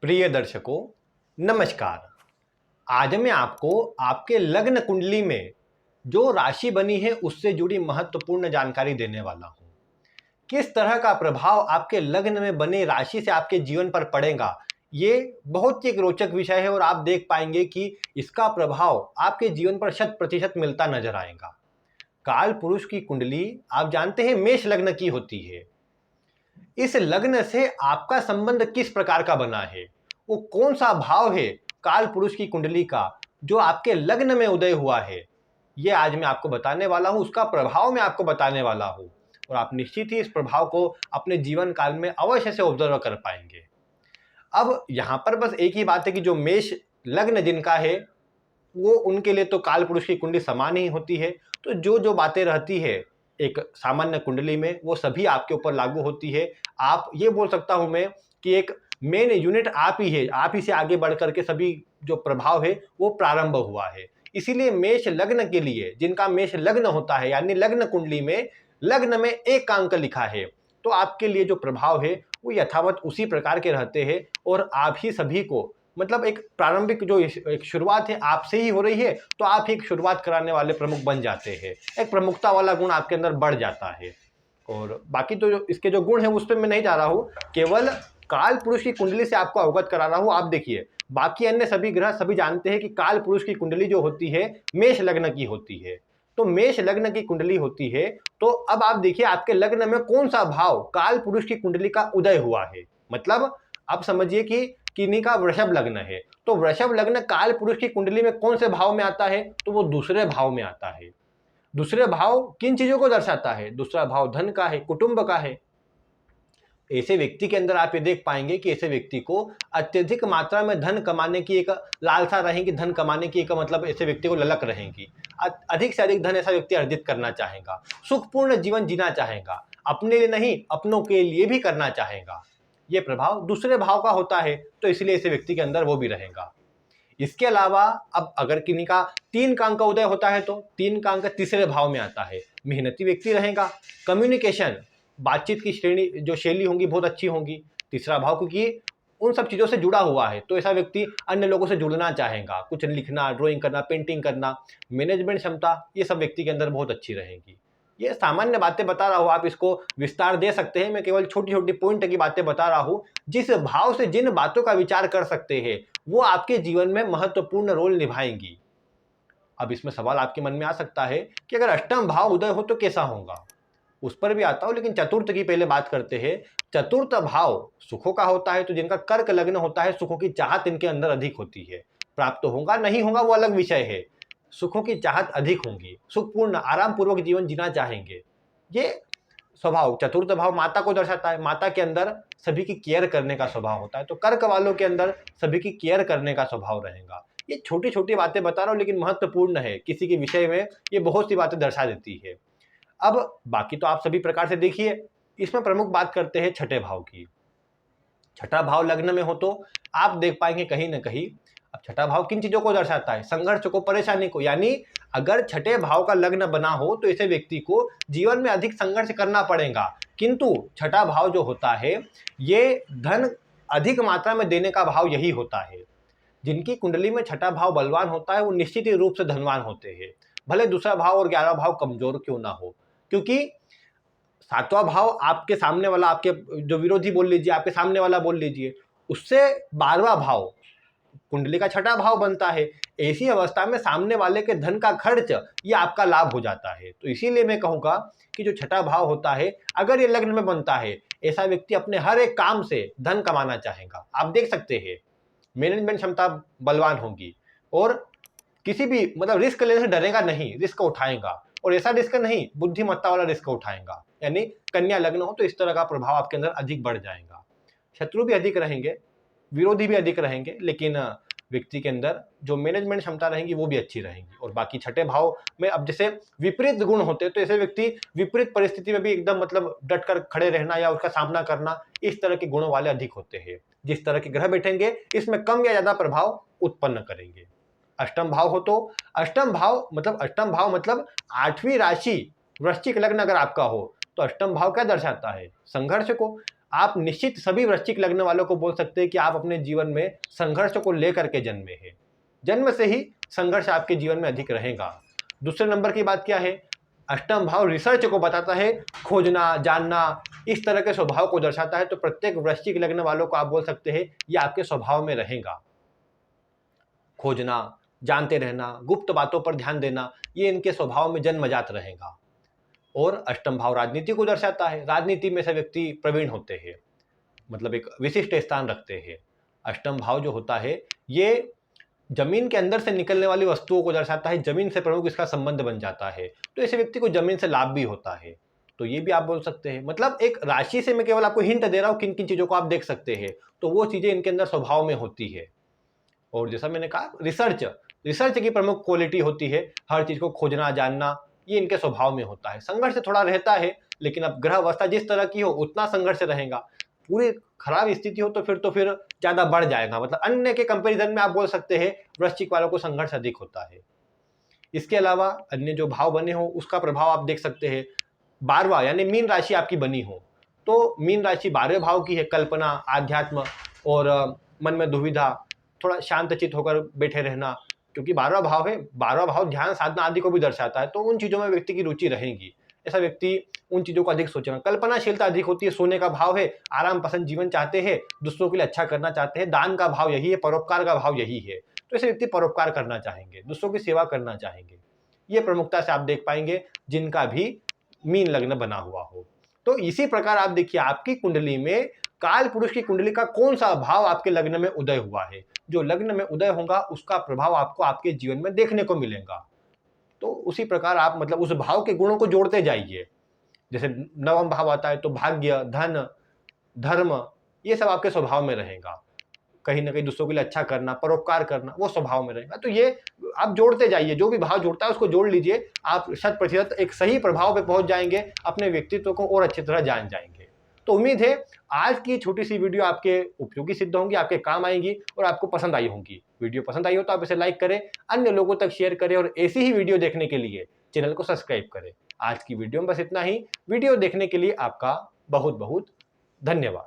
प्रिय दर्शकों, नमस्कार। आज मैं आपको आपके लग्न कुंडली में जो राशि बनी है उससे जुड़ी महत्वपूर्ण जानकारी देने वाला हूं। किस तरह का प्रभाव आपके लग्न में बनी राशि से आपके जीवन पर पड़ेगा, ये बहुत ही एक रोचक विषय है और आप देख पाएंगे कि इसका प्रभाव आपके जीवन पर 100% मिलता नजर आएगा। काल पुरुष की कुंडली आप जानते हैं मेष लग्न की होती है। इस लग्न से आपका संबंध किस प्रकार का बना है, वो कौन सा भाव है काल पुरुष की कुंडली का जो आपके लग्न में उदय हुआ है, ये आज मैं आपको बताने वाला हूं। उसका प्रभाव मैं आपको बताने वाला हूं और आप निश्चित ही इस प्रभाव को अपने जीवन काल में अवश्य से ऑब्जर्व कर पाएंगे। अब यहां पर बस एक ही बात है कि जो मेष लग्न जिनका है वो उनके लिए तो काल पुरुष की कुंडली समान ही होती है। तो जो जो बातें रहती है एक सामान्य कुंडली में वो सभी आपके ऊपर लागू होती है। आप ये बोल सकता हूं मैं कि एक मेन यूनिट आप ही है, आप ही से आगे बढ़ करके सभी जो प्रभाव है वो प्रारंभ हुआ है। इसीलिए मेष लग्न के लिए, जिनका मेष लग्न होता है यानी लग्न कुंडली में लग्न में एक अंक लिखा है, तो आपके लिए जो प्रभाव है वो यथावत उसी प्रकार के रहते हैं और आप ही सभी को मतलब एक प्रारंभिक जो एक शुरुआत है आपसे ही हो रही है, तो आप ही एक शुरुआत कराने वाले प्रमुख बन जाते हैं। एक प्रमुखता वाला गुण आपके अंदर बढ़ जाता है। और बाकी तो इसके जो गुण है उस पर मैं नहीं जा रहा हूँ, केवल काल पुरुष की कुंडली से आपको अवगत करा रहा हूँ। आप देखिए, बाकी अन्य सभी ग्रह सभी जानते हैं कि काल पुरुष की कुंडली जो होती है मेष लग्न की होती है। तो मेष लग्न की कुंडली होती है। तो अब आप देखिए आपके लग्न में कौन सा भाव काल पुरुष की कुंडली का उदय हुआ है। मतलब आप समझिए कि किन्हीं का वृषभ लग्न है, तो वृषभ लग्न काल पुरुष की कुंडली में कौन से भाव में आता है, तो वो दूसरे भाव में आता है। दूसरे भाव किन चीजों को दर्शाता है? दूसरा भाव धन का है, कुटुंब का है। ऐसे व्यक्ति के अंदर आप ये देख पाएंगे कि ऐसे व्यक्ति को अत्यधिक मात्रा में धन कमाने की एक लालसा रहेगी, धन कमाने की एक मतलब ऐसे व्यक्ति को ललक रहेगी। अधिक से अधिक धन ऐसा व्यक्ति अर्जित करना चाहेगा, सुखपूर्ण जीवन जीना चाहेगा, अपने लिए नहीं अपनों के लिए भी करना चाहेगा। ये प्रभाव दूसरे भाव का होता है, तो इसलिए ऐसे व्यक्ति के अंदर वो भी रहेगा। इसके अलावा अब अगर किन्हीं का 3 का अंक उदय होता है तो 3 का अंक तीसरे भाव में आता है। मेहनती व्यक्ति रहेगा, कम्युनिकेशन बातचीत की श्रेणी जो शैली होंगी बहुत अच्छी होंगी। तीसरा भाव क्योंकि उन सब चीज़ों से जुड़ा हुआ है, तो ऐसा व्यक्ति अन्य लोगों से जुड़ना चाहेगा, कुछ लिखना, ड्राइंग करना, पेंटिंग करना, मैनेजमेंट क्षमता, ये सब व्यक्ति के अंदर बहुत अच्छी रहेगी। ये सामान्य बातें बता रहा हूँ, आप इसको विस्तार दे सकते हैं। मैं केवल छोटी छोटी पॉइंट की बातें बता रहा हूँ। जिस भाव से जिन बातों का विचार कर सकते हैं वो आपके जीवन में महत्वपूर्ण रोल निभाएंगी। अब इसमें सवाल आपके मन में आ सकता है कि अगर अष्टम भाव उदय हो तो कैसा होगा, उस पर भी आता हूं, लेकिन चतुर्थ की पहले बात करते हैं। चतुर्थ भाव सुखों का होता है, तो जिनका कर्क लग्न होता है सुखों की चाहत इनके अंदर अधिक होती है। प्राप्त होगा नहीं होगा वो अलग विषय है, सुखों की चाहत अधिक होंगी, सुखपूर्ण आराम पूर्वक जीवन जीना चाहेंगे। ये स्वभाव चतुर्थ भाव माता को दर्शाता है, माता के अंदर सभी की केयर करने का स्वभाव होता है, तो कर्क वालों के अंदर सभी की केयर करने का स्वभाव रहेगा। ये छोटी छोटी बातें बता रहा हूं लेकिन महत्वपूर्ण है, किसी के विषय में ये बहुत सी बातें दर्शा देती है। अब बाकी तो आप सभी प्रकार से देखिए, इसमें प्रमुख बात करते हैं छठे भाव की। छठा भाव लग्न में हो तो आप देख पाएंगे कहीं ना कहीं, अब छठा भाव किन चीजों को दर्शाता है? संघर्ष को, परेशानी को। यानी अगर छठे भाव का लग्न बना हो तो ऐसे व्यक्ति को जीवन में अधिक संघर्ष करना पड़ेगा। किंतु छठा भाव जो होता है ये धन अधिक मात्रा में देने का भाव यही होता है। जिनकी कुंडली में छठा भाव बलवान होता है वो निश्चित ही रूप से धनवान होते हैं, भले दूसरा भाव और 11वां भाव कमजोर क्यों ना हो। क्योंकि 7वां भाव आपके सामने वाला, आपके जो विरोधी बोल लीजिए, आपके सामने वाला बोल लीजिए, उससे 12वां भाव कुंडली का छठा भाव बनता है। ऐसी अवस्था में सामने वाले के धन का खर्च ये आपका लाभ हो जाता है। तो इसीलिए मैं कहूँगा कि जो छठा भाव होता है अगर ये लग्न में बनता है, ऐसा व्यक्ति अपने हर एक काम से धन कमाना चाहेगा। आप देख सकते हैं मैनेजमेंट क्षमता बलवान होगी और किसी भी मतलब रिस्क लेने से डरेगा नहीं, रिस्क उठाएगा, और ऐसा रिस्क नहीं बुद्धिमत्ता वाला रिस्क उठाएगा। यानी कन्या लग्न हो तो इस तरह का प्रभाव आपके अंदर अधिक बढ़ जाएगा। शत्रु भी अधिक रहेंगे, विरोधी भी अधिक रहेंगे, लेकिन व्यक्ति के अंदर जो मैनेजमेंट क्षमता रहेगी वो भी अच्छी रहेगी। और बाकी छठे भाव में अब जैसे विपरीत गुण होते हैं, तो ऐसे व्यक्ति विपरीत परिस्थिति में भी एकदम मतलब डट कर खड़े रहना या उसका सामना करना, इस तरह के गुणों वाले अधिक होते हैं। जिस तरह के ग्रह बैठेंगे इसमें कम या ज्यादा प्रभाव उत्पन्न करेंगे। अष्टम भाव हो तो अष्टम भाव मतलब 8वीं राशि वृश्चिक लग्न अगर आपका हो तो अष्टम भाव क्या दर्शाता है? संघर्ष को। आप निश्चित सभी वृश्चिक लग्न वालों को बोल सकते हैं कि आप अपने जीवन में संघर्ष को लेकर के जन्मे हैं। जन्म से ही संघर्ष आपके जीवन में अधिक रहेगा। दूसरे नंबर की बात क्या है, अष्टम भाव रिसर्च को बताता है, खोजना, जानना, इस तरह के स्वभाव को दर्शाता है। तो प्रत्येक वृश्चिक लग्न वालों को आप बोल सकते हैं ये आपके स्वभाव में रहेगा। खोजना, जानते रहना, गुप्त बातों पर ध्यान देना, ये इनके स्वभाव में जन्मजात रहेगा। और अष्टम भाव राजनीति को दर्शाता है। राजनीति में से व्यक्ति प्रवीण होते हैं, मतलब एक विशिष्ट स्थान रखते हैं। अष्टम भाव जो होता है ये जमीन के अंदर से निकलने वाली वस्तुओं को दर्शाता है। जमीन से प्रमुख इसका संबंध बन जाता है, तो ऐसे व्यक्ति को जमीन से लाभ भी होता है। तो ये भी आप बोल सकते हैं। मतलब एक राशि से मैं केवल आपको हिंट दे रहा हूँ किन किन चीज़ों को आप देख सकते हैं, तो वो चीज़ें इनके अंदर स्वभाव में होती है। और जैसा मैंने कहा, रिसर्च की प्रमुख क्वालिटी होती है हर चीज़ को खोजना, जानना, ये इनके स्वभाव में होता है। संघर्ष थोड़ा रहता है, लेकिन अब ग्रह अवस्था जिस तरह की हो उतना संघर्ष रहेगा। पूरी खराब स्थिति हो तो फिर ज़्यादा बढ़ जाएगा। मतलब अन्य के कंपैरिजन में आप बोल सकते हैं वृश्चिक वालों को संघर्ष अधिक होता है। इसके अलावा अन्य जो भाव बने हो उसका प्रभाव आप देख सकते हैं। 12वां यानी मीन राशि आपकी बनी हो, तो मीन राशि 12वें भाव की है। कल्पना, आध्यात्म और मन में दुविधा, थोड़ा शांतचित होकर बैठे रहना, क्योंकि 12वां भाव है। 12वां भाव ध्यान साधना आदि को भी दर्शाता है, तो उन चीज़ों में व्यक्ति की रुचि रहेगी। ऐसा व्यक्ति उन चीज़ों को अधिक सोचेगा। कल्पनाशीलता अधिक होती है। सोने का भाव है, आराम पसंद जीवन चाहते हैं, दूसरों के लिए अच्छा करना चाहते हैं। दान का भाव यही है, परोपकार का भाव यही है। तो ऐसे व्यक्ति परोपकार करना चाहेंगे, दूसरों की सेवा करना चाहेंगे। ये प्रमुखता से आप देख पाएंगे जिनका भी मीन लग्न बना हुआ हो। तो इसी प्रकार आप देखिए आपकी कुंडली में काल पुरुष की कुंडली का कौन सा भाव आपके लग्न में उदय हुआ है। जो लग्न में उदय होगा उसका प्रभाव आपको आपके जीवन में देखने को मिलेगा। तो उसी प्रकार आप मतलब उस भाव के गुणों को जोड़ते जाइए। जैसे 9वां भाव आता है तो भाग्य, धन, धर्म, ये सब आपके स्वभाव में रहेगा। कहीं ना कहीं दूसरों के लिए अच्छा करना, परोपकार करना, वो स्वभाव में रहेगा। तो ये आप जोड़ते जाइए, जो भी भाव जोड़ता है उसको जोड़ लीजिए। आप 100% एक सही प्रभाव पे पहुंच जाएंगे, अपने व्यक्तित्व को और अच्छी तरह जान जाएंगे। तो उम्मीद है आज की छोटी सी वीडियो आपके उपयोगी सिद्ध होंगी, आपके काम आएंगी और आपको पसंद आई होंगी। वीडियो पसंद आई हो तो आप इसे लाइक करें, अन्य लोगों तक शेयर करें और ऐसी ही वीडियो देखने के लिए चैनल को सब्सक्राइब करें। आज की वीडियो में बस इतना ही। वीडियो देखने के लिए आपका बहुत बहुत धन्यवाद।